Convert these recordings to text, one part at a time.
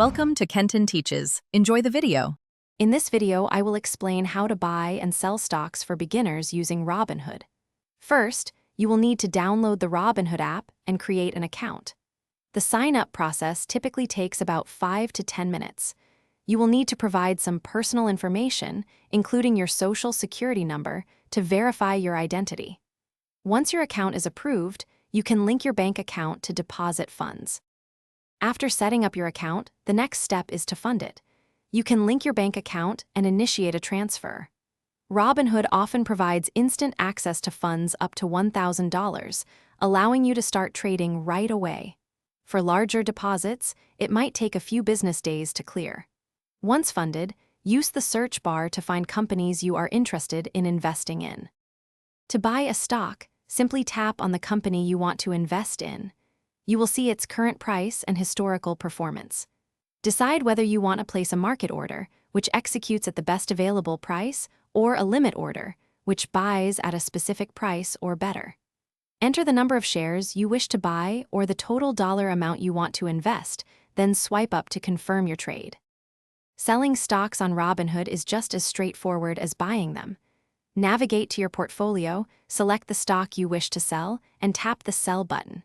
Welcome to Kenton Teaches. Enjoy the video. In this video, I will explain how to buy and sell stocks for beginners using Robinhood. First, you will need to download the Robinhood app and create an account. The sign-up process typically takes about 5 to 10 minutes. You will need to provide some personal information, including your social security number, to verify your identity. Once your account is approved, you can link your bank account to deposit funds. After setting up your account, the next step is to fund it. You can link your bank account and initiate a transfer. Robinhood often provides instant access to funds up to $1,000, allowing you to start trading right away. For larger deposits, it might take a few business days to clear. Once funded, use the search bar to find companies you are interested in investing in. To buy a stock, simply tap on the company you want to invest in. You will see its current price and historical performance. Decide whether you want to place a market order, which executes at the best available price, or a limit order, which buys at a specific price or better. Enter the number of shares you wish to buy or the total dollar amount you want to invest, then swipe up to confirm your trade. Selling stocks on Robinhood is just as straightforward as buying them. Navigate to your portfolio, select the stock you wish to sell, and tap the Sell button.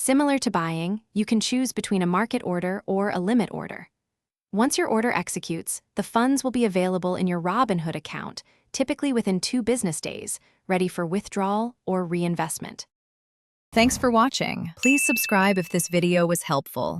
Similar to buying, you can choose between a market order or a limit order. Once your order executes, the funds will be available in your Robinhood account, typically within 2 business days, ready for withdrawal or reinvestment. Thanks for watching. Please subscribe if this video was helpful.